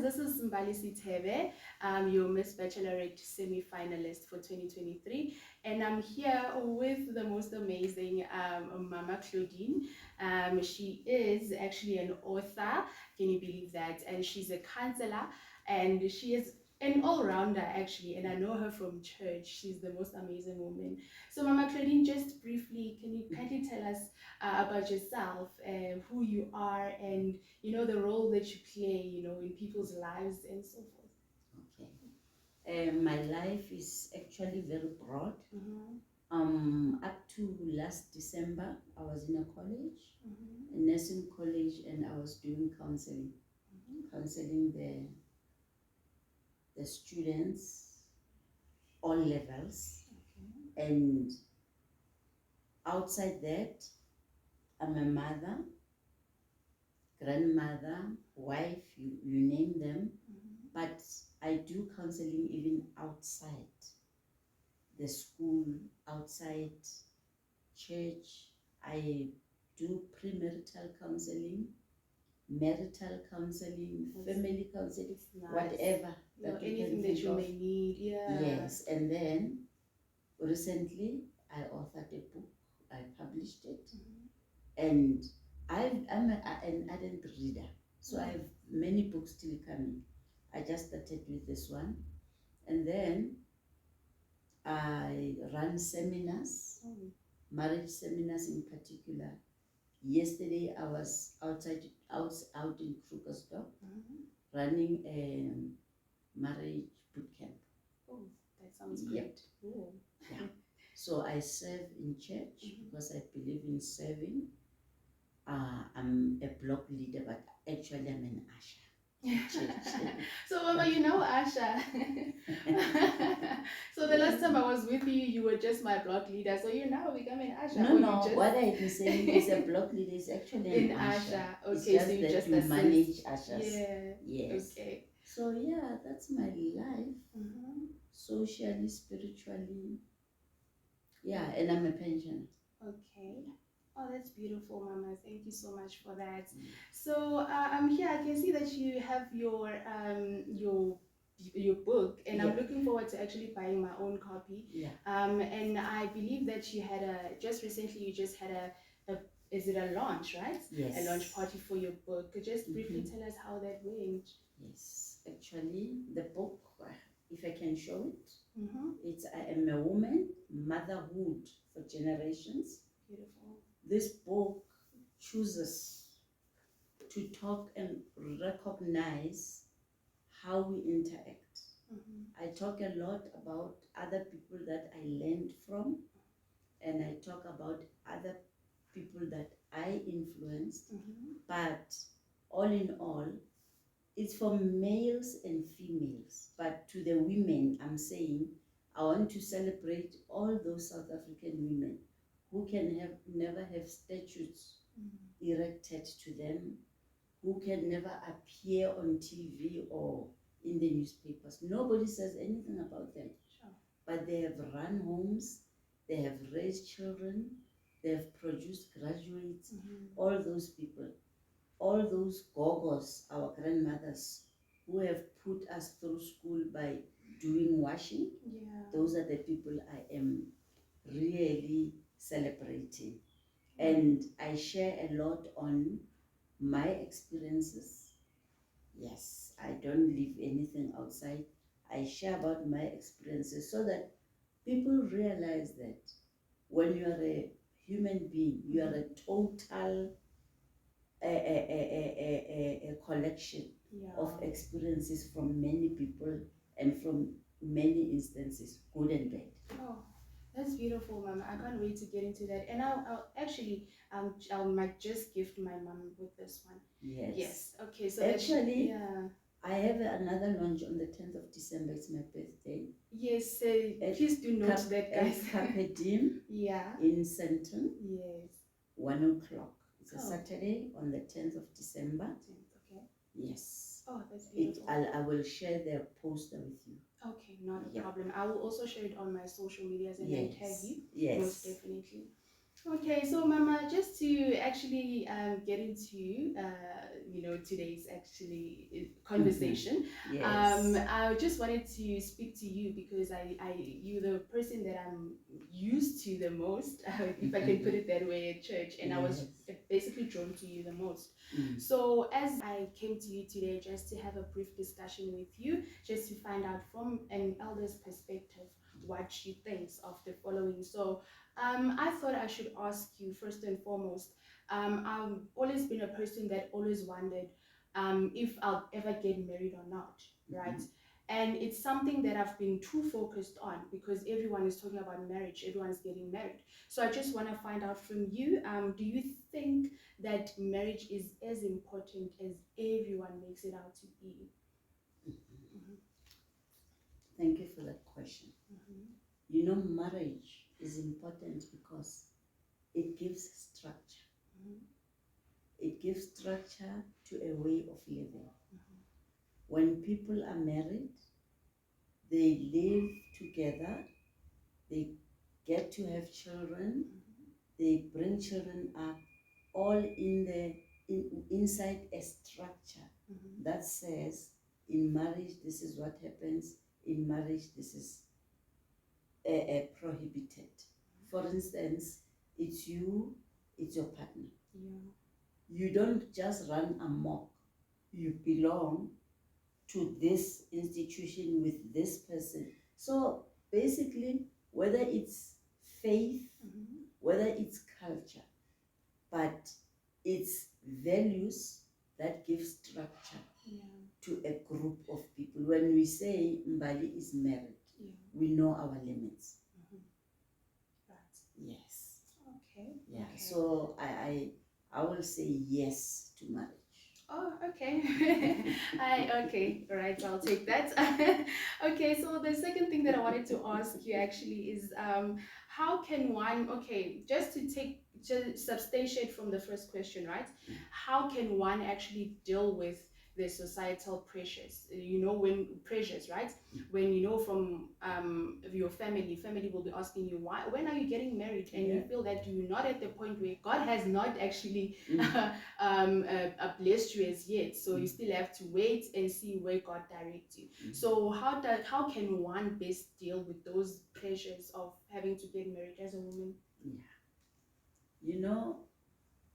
this is Mbali Sitebe, your Miss Bachelorette Semi-Finalist for 2023, and I'm here with the most amazing Mama Claudine. She is actually an author, can you believe that? And she's a counselor, and she is an all-rounder actually, and I know her from church. She's the most amazing woman. So Mama Claudine, just briefly, can you kindly tell us about yourself, who you are, and the role that you play, in people's lives and so forth. Okay. My life is actually very broad. Up to last December, I was in a college, a nursing college, and I was doing counseling, counseling the students, all levels. And outside that, I'm a mother, grandmother, wife, you name them. But I do counseling even outside the school, outside church. I do premarital counseling, marital counseling, family counseling, whatever. Anything that you may need. Yes, and then recently I authored a book. I published it, and I'm an ardent reader, so I have many books still coming. I just started with this one, and then I run seminars, marriage seminars in particular. Yesterday I was out in Krugersdorp, running a marriage boot camp. Oh, that sounds great. Yeah. So I serve in church because I believe in serving. I'm a block leader, but actually I'm an usher. So Mama, Asha. So the last time I was with you, you were just my block leader. So you now become an usher. No. What I've been saying is a block leader is actually an usher. Okay, it's just so you that just you manage ushers. Yeah. Yes. Okay. So yeah, that's my life. Socially, spiritually. Yeah, and I'm a pensioner. Okay. Oh, that's beautiful, Mama. Thank you so much for that. So I'm here. I can see that you have your book, and I'm looking forward to actually buying my own copy. And I believe that you had just recently you just had a is it a launch, right? Yes. A launch party for your book. Could you just briefly tell us how that went? Yes, actually, the book, if I can show it, it's I Am a Woman, Motherhood for Generations. Beautiful. This book chooses to talk and recognize how we interact. I talk a lot about other people that I learned from, and I talk about other people that I influenced. But all in all, it's for males and females. But to the women, I'm saying I want to celebrate all those South African women who can never have statues erected to them, who can never appear on TV or in the newspapers. Nobody says anything about them. But they have run homes, they have raised children, they have produced graduates, all those people, all those gogos, our grandmothers, who have put us through school by doing washing. Those are the people I am really celebrating. And I share a lot on my experiences. Yes, I don't leave anything outside. I share about my experiences so that people realize that when you are a human being, you are a total a collection of experiences from many people and from many instances, good and bad. Oh, that's beautiful, Mama. I can't wait to get into that. And I'll actually, I might just gift my mom with this one. Yes. Okay. So actually, I have another launch on the 10th of December. It's my birthday. Yes. Please do note that, guys. Carpe Diem. In Centon. Yes. 1 o'clock. It's a Saturday on the 10th of December. 10th, okay. Yes. Oh, that's beautiful. I will share the poster with you. Okay, not a problem. I will also share it on my social medias and then tag you. Most definitely. Okay, so Mama, just to actually get into today's actually conversation, Yes. I just wanted to speak to you because you're the person that I'm used to the most, if I can put it that way, at church, and I was Yes. basically drawn to you the most. Mm. So as I came to you today, just to have a brief discussion with you, just to find out from an elder's perspective what she thinks of the following. So I thought I should ask you first and foremost. I've always been a person that always wondered if I'll ever get married or not, right? And it's something that I've been too focused on because everyone is talking about marriage, everyone's getting married. So I just want to find out from you, do you think that marriage is as important as everyone makes it out to be? Mm-hmm. Thank you for that question. Mm-hmm. You know, marriage is important because it gives structure. Mm-hmm. It gives structure to a way of living. Mm-hmm. When people are married, they live together, they get to have children, they bring children up, all inside a structure that says, in marriage, this is what happens, in marriage, this is prohibited. For instance, it's you, it's your partner. Yeah. You don't just run amok. You belong to this institution with this person. So basically, whether it's faith, whether it's culture, but it's values that give structure to a group of people. When we say Mbali is married, we know our limits. Right. Yes. Okay. Yeah. Okay. So I will say yes to marriage. Oh, okay. Okay, all right, I'll take that. Okay, so the second thing that I wanted to ask you actually is how can one, okay, just substantiate from the first question, right? How can one actually deal with the societal pressures? When pressures, right? When from your family will be asking you when are you getting married, and you feel that you're not at the point where God has not actually blessed you as yet, so you still have to wait and see where God directs you. So how can one best deal with those pressures of having to get married as a woman? You know,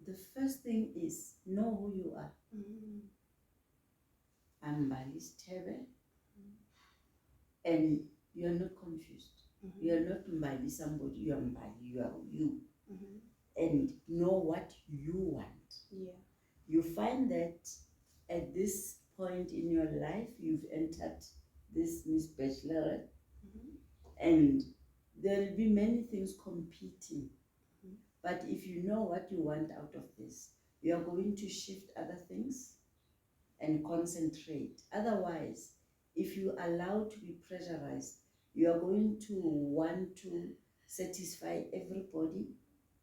the first thing is know who you are. I'm Mbali Tebe, and you're not confused. You're not Mbali somebody, you're Mbali, you are you. And know what you want. Yeah. You find that at this point in your life, you've entered this Miss Bachelorette, and there will be many things competing. But if you know what you want out of this, you are going to shift other things and concentrate. Otherwise, if you allow to be pressurized, you are going to want to satisfy everybody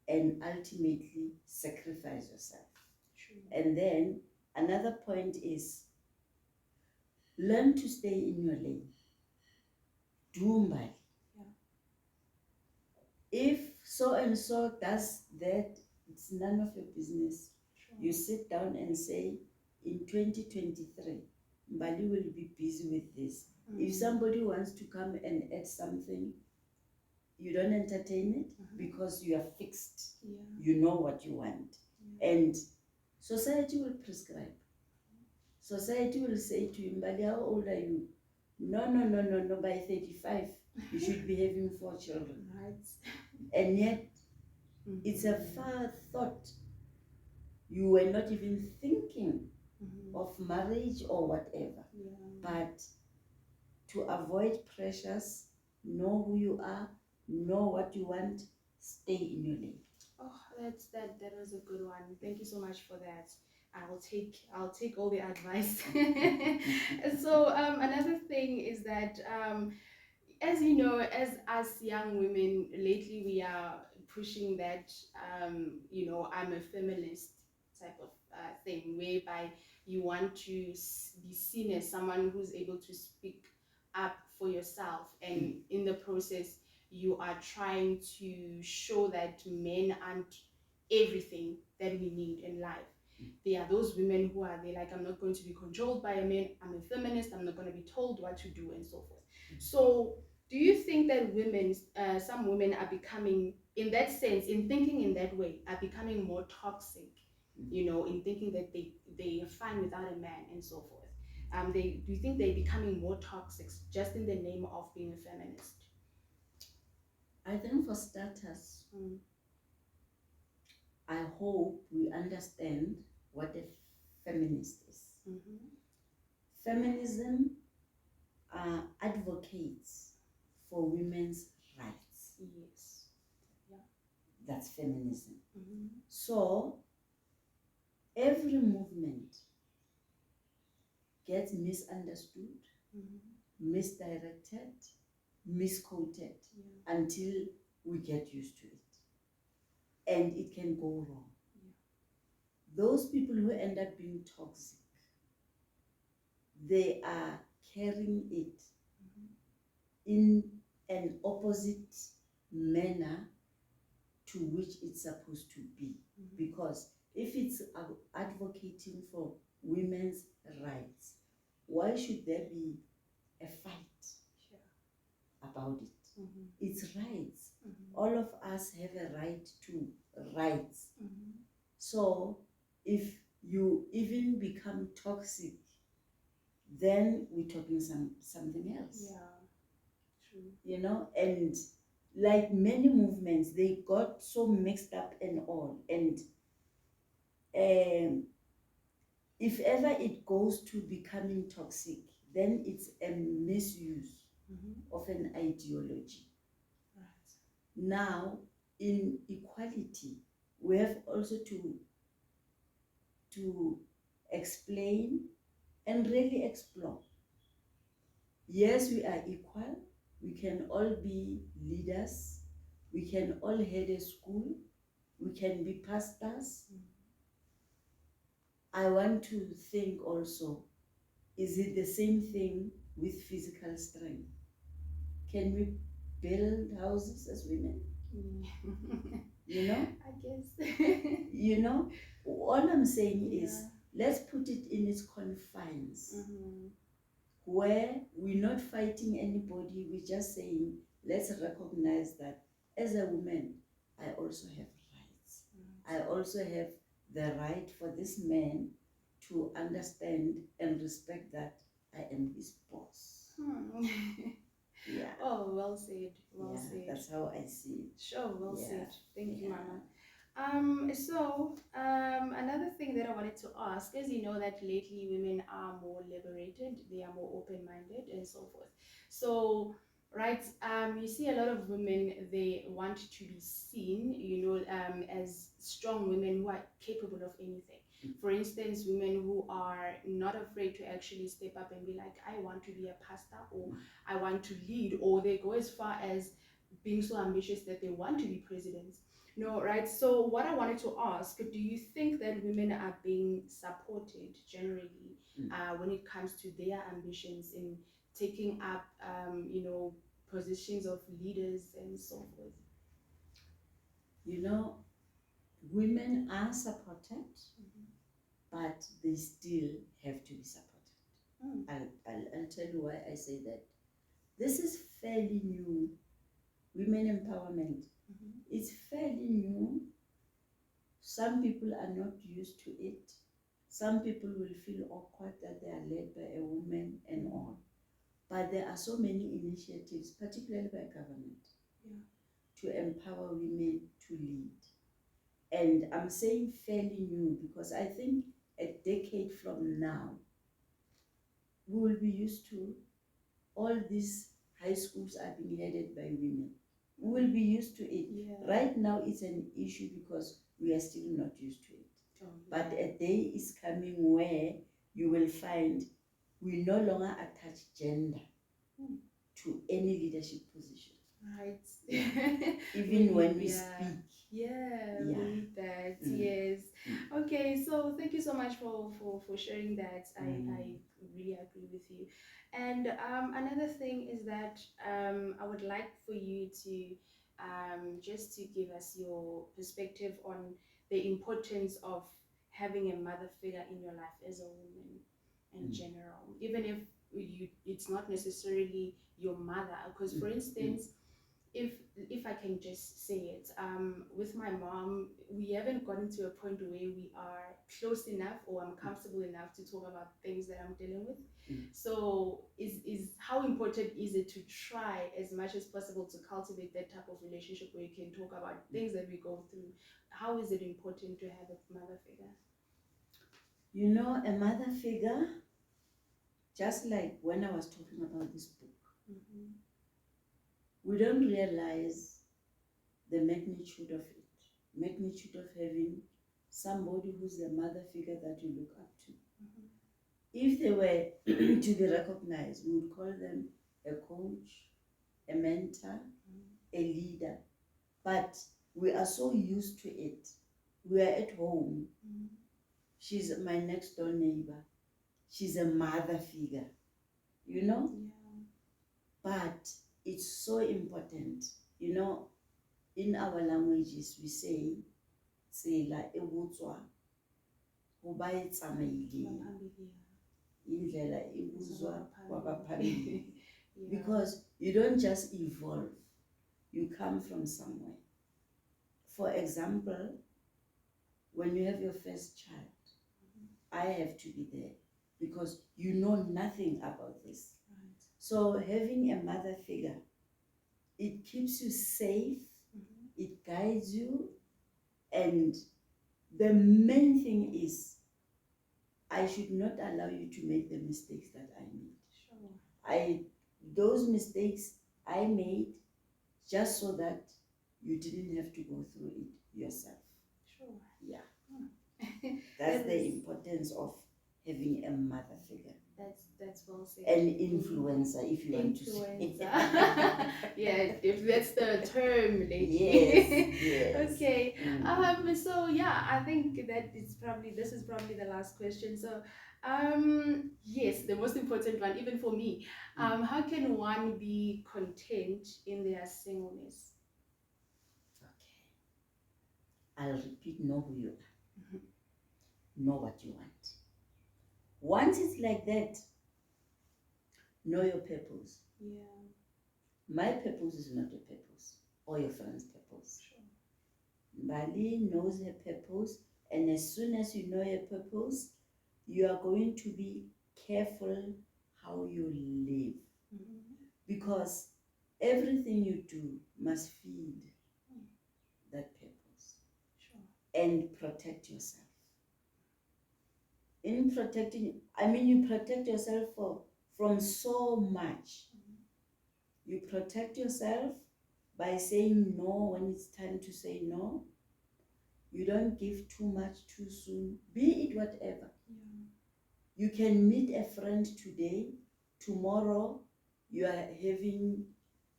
and ultimately sacrifice yourself. True. And then another point is learn to stay in your lane. Do mbali. If so and so does that, it's none of your business. True. You sit down and say, in 2023, Mbali will be busy with this. If somebody wants to come and add something, you don't entertain it because you are fixed. You know what you want. And society will prescribe. Society will say to you, Mbali, how old are you? No, by 35, you should be having 4 children. Right. And yet, it's a far thought. You were not even thinking of marriage or whatever. But to avoid pressures, know who you are, know what you want, stay in your lane. Oh, that was a good one. Thank you so much for that. I'll take all the advice. So another thing is that as you know, as us young women, lately we are pushing that I'm a feminist type of thing, whereby you want to be seen as someone who's able to speak up for yourself, and in the process you are trying to show that men aren't everything that we need in life. There are those women who are there like, I'm not going to be controlled by a man, I'm a feminist, I'm not going to be told what to do and so forth. So do you think that women, some women are becoming, in that sense, in thinking in that way, are becoming more toxic, you know, in thinking that they are fine without a man and so forth? Do you think they're becoming more toxic just in the name of being a feminist? I think for starters, I hope we understand what a feminist is. Feminism advocates for women's rights. Yes. Yeah. That's feminism. So every movement gets misunderstood, misdirected, misquoted until we get used to it. And it can go wrong. Those people who end up being toxic, they are carrying it in an opposite manner to which it's supposed to be. Because if it's advocating for women's rights, why should there be a fight about it? It's rights. All of us have a right to rights. So if you even become toxic, then we're talking something else. Yeah, true. You know, and like many movements, they got so mixed up and all. And if ever it goes to becoming toxic, then it's a misuse of an ideology. Now, in equality, we have also to explain and really explore. Yes, we are equal. We can all be leaders. We can all head a school. We can be pastors. I want to think also, is it the same thing with physical strength? Can we build houses as women? You know? I guess. You know, all I'm saying is, let's put it in its confines, where we're not fighting anybody, we're just saying, let's recognize that as a woman, I also have rights. I also have the right for this man to understand and respect that I am his boss. Yeah. Oh, well said. Well said. That's how I see it. Sure, well said. Thank you, Mama. So another thing that I wanted to ask is, you know, that lately women are more liberated, they are more open-minded and so forth. So, right, you see a lot of women, they want to be seen, you know, as strong women who are capable of anything. For instance, women who are not afraid to actually step up and be like, I want to be a pastor, or I want to lead, or they go as far as being so ambitious that they want to be president. No, right? So what I wanted to ask, do you think that women are being supported generally when it comes to their ambitions in taking up, you know, positions of leaders and so forth? You know, women are supported, but they still have to be supported. I'll tell you why I say that. This is fairly new. Women empowerment. It's fairly new. Some people are not used to it. Some people will feel awkward that they are led by a woman and all. But there are so many initiatives, particularly by government, to empower women to lead. And I'm saying fairly new because I think a decade from now, we will be used to all these high schools are being headed by women. We will be used to it. Right now, it's an issue because we are still not used to it. But a day is coming where you will find we no longer attach gender to any leadership position. Right. even when we Yeah. speak. Yeah, we Yeah. need that. Mm. Yes. Mm. Okay, so thank you so much for sharing that. I Mm. really agree with you. And another thing is that I would like for you to just to give us your perspective on the importance of having a mother figure in your life as a woman in Mm. general, even if it's not necessarily your mother. Because for Mm. Mm. instance, if I can just say it, with my mom, we haven't gotten to a point where we are close enough or I'm comfortable enough to talk about things that I'm dealing with. Mm. So is how important is it to try as much as possible to cultivate that type of relationship where you can talk about things that we go through? How is it important to have a mother figure? You know, a mother figure, just like when I was talking about this book, Mm-hmm. we don't realize the magnitude of it, magnitude of having somebody who's a mother figure that you look up to. Mm-hmm. If they were to be recognized, we would call them a coach, a mentor, a leader. But we are so used to it. We are at home. Mm-hmm. She's my next door neighbor. She's a mother figure, you know? Yeah. But it's so important. You know, in our languages, we say, tsela e botswa ho ba e tsamaileng, Maphambili, indlela e yeah. buzwa Maphambili. kwabaphambili. Yeah. Because you don't just evolve, you come from somewhere. For example, when you have your first child, I have to be there because you know nothing about this. Right. So having a mother figure, it keeps you safe, it guides you, and the main thing is I should not allow you to make the mistakes that I made. Sure. Those mistakes I made just so that you didn't have to go through it yourself. Sure. Yeah. That That's the is, importance of having a mother figure. that's well said. An influencer, if you want to say. Influencer. Yeah, if that's the term lately. Yes, yes. Okay. Mm. So yeah, I think that this is probably the last question. So yes, the most important one, even for me. How can one be content in their singleness? Okay. I'll repeat, know who you are. Know what you want. Once it's like that, know your purpose. Yeah. My purpose is not your purpose or your friend's purpose. Sure. Bali knows her purpose, and as soon as you know your purpose, you are going to be careful how you live, because everything you do must feed that purpose. Sure. And protect yourself. In protecting, I mean, you protect yourself from so much. You protect yourself by saying no when it's time to say no. You don't give too much too soon, be it whatever. Yeah. You can meet a friend today, tomorrow you are having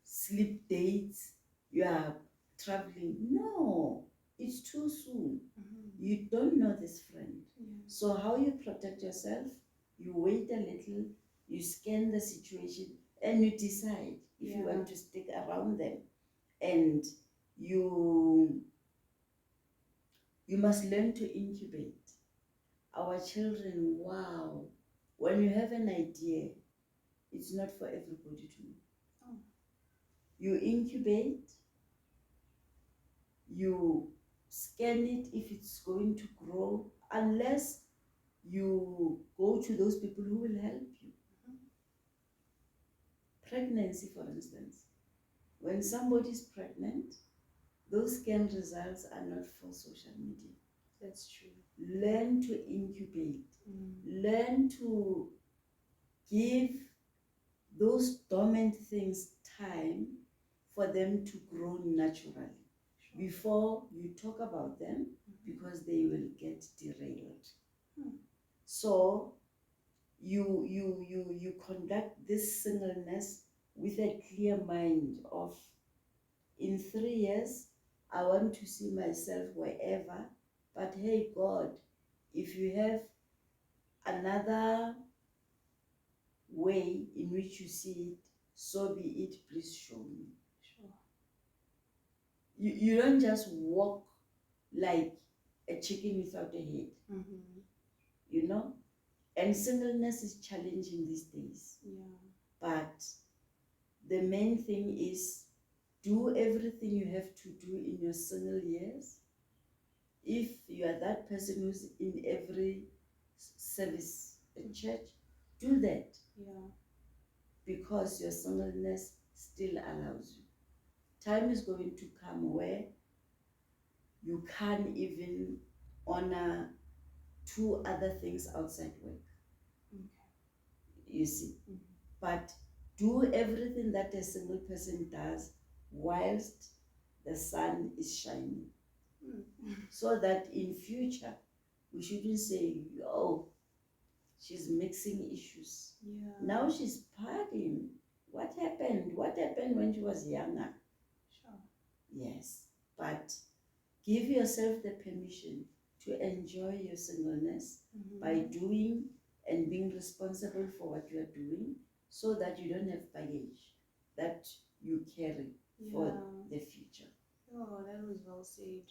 sleep dates, you are traveling. No, it's too soon. You don't know this friend. Yeah. So how you protect yourself, you wait a little, you scan the situation, and you decide if you want to stick around them. And you must learn to incubate. Our children, wow, when you have an idea, it's not for everybody to know. Oh. You incubate, you scan it if it's going to grow, unless you go to those people who will help you. Pregnancy, for instance. When somebody is pregnant, those scan results are not for social media. That's true. Learn to incubate. Learn to give those dormant things time for them to grow naturally. Sure. Before you talk about them, because they will get derailed. So you conduct this singleness with a clear mind of in 3 years, I want to see myself wherever. But hey, God, if you have another way in which you see it, so be it, please show me. Sure. You don't just walk like a chicken without a head, you know? And singleness is challenging these days. Yeah. But the main thing is, do everything you have to do in your single years. If you are that person who's in every service at church, do that. Yeah. Because your singleness still allows you. Time is going to come where you can't even honor 2 other things outside work. Okay. You see. But do everything that a single person does whilst the sun is shining. So that in future, we shouldn't say, oh, she's mixing issues. Yeah. Now she's partying. What happened? What happened when she was younger? Sure. Yes, but give yourself the permission to enjoy your singleness by doing and being responsible for what you are doing, so that you don't have baggage that you carry for the future. Oh, that was well said.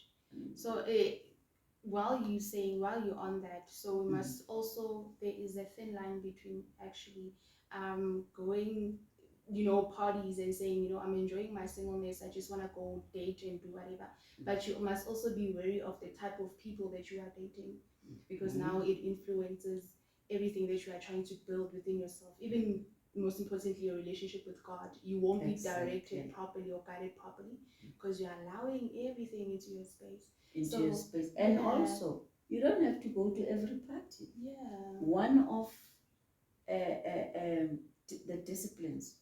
So while you're on that, so we must also, there is a thin line between actually going, parties and saying, I'm enjoying my singleness, I just want to go date and do whatever. But you must also be wary of the type of people that you are dating, because now it influences everything that you are trying to build within yourself. Even most importantly, your relationship with God. You won't be directed properly or guided properly, because you're allowing everything into your space. Your space. And also, you don't have to go to every party. Yeah. One of the disciplines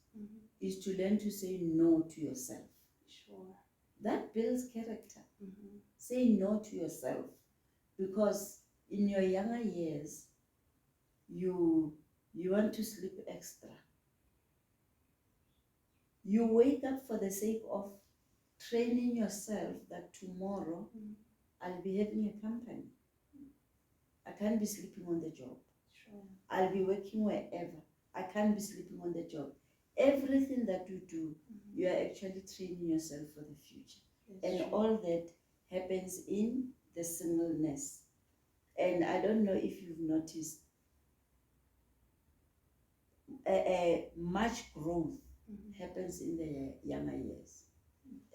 is to learn to say no to yourself. Sure. That builds character. Say no to yourself, because in your younger years, you want to sleep extra. You wake up for the sake of training yourself that tomorrow I'll be having a company. I can't be sleeping on the job. Sure. I'll be working wherever. I can't be sleeping on the job. Everything that you do, you are actually training yourself for the future. That's true. All that happens in the singleness. And I don't know if you've noticed, much growth happens in the younger years.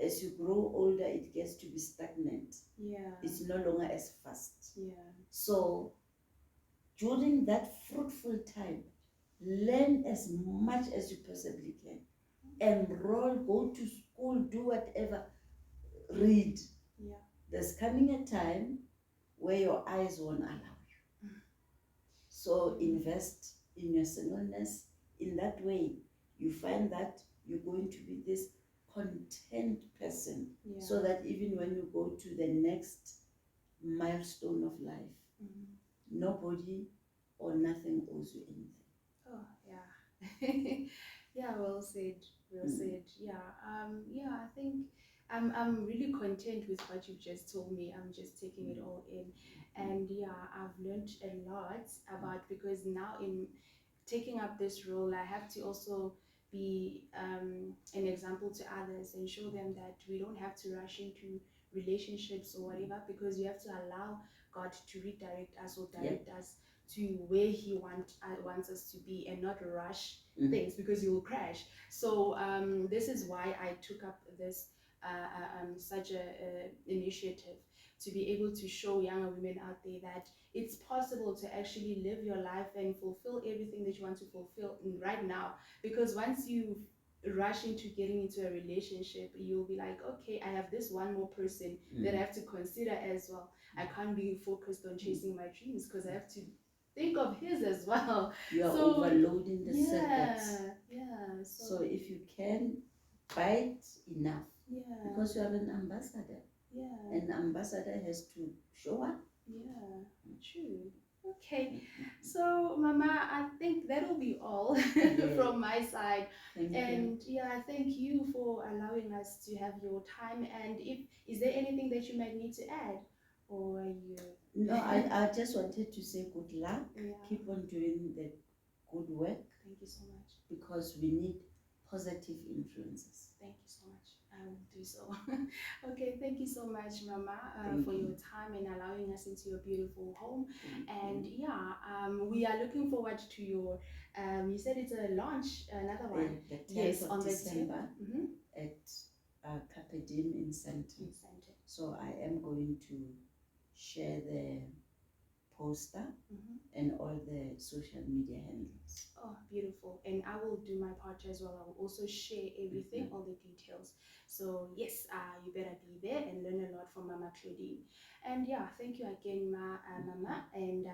As you grow older, it gets to be stagnant. Yeah. It's no longer as fast. Yeah. So during that fruitful time, learn as much as you possibly can. Enroll, go to school, do whatever, read. Yeah. There's coming a time where your eyes won't allow you. So invest in your singleness. In that way, you find that you're going to be this content person, so that even when you go to the next milestone of life, nobody or nothing owes you anything. Oh, yeah. Yeah, well said. Well said. Yeah. I think I'm really content with what you've just told me. I'm just taking it all in. And yeah, I've learned a lot about, because now in taking up this role, I have to also be an example to others and show them that we don't have to rush into relationships or whatever, because you have to allow God to redirect us or direct us to where He wants us to be, and not rush things, because you will crash. So this is why I took up this such a initiative, to be able to show younger women out there that it's possible to actually live your life and fulfill everything that you want to fulfill right now. Because once you rush into getting into a relationship, you'll be like, okay, I have this one more person that I have to consider as well. I can't be focused on chasing my dreams, because I have to think of his as well. You are overloading the circuits. Yeah. So if you can bite enough, because you are an ambassador. An ambassador has to show up. Yeah, true. Okay, so Mama, I think that'll be all Yeah. from my side. Thank you. And yeah, I thank you for allowing us to have your time. And if is there anything that you might need to add, or are you? No, I just wanted to say good luck. Yeah. Keep on doing the good work Thank you so much. because we need positive influences. Thank you so much. I will do so. Okay, thank you so much, Mama, Thank for you. your time and allowing us into your beautiful home. Thank And you. yeah, we are looking forward to your. You said it's a launch, another one. The 10th Yes, of on the December 10th. Mm-hmm. at Carpe Diem in Center. So I am going to share the poster and all the social media handles. Oh, beautiful. And I will do my part as well. I will also share everything, all the details. So yes, you better be there and learn a lot from Mama Claudine. And yeah, thank you again, Mama. And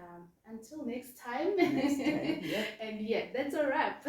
until next time. Next time, yep. And yeah, that's a wrap.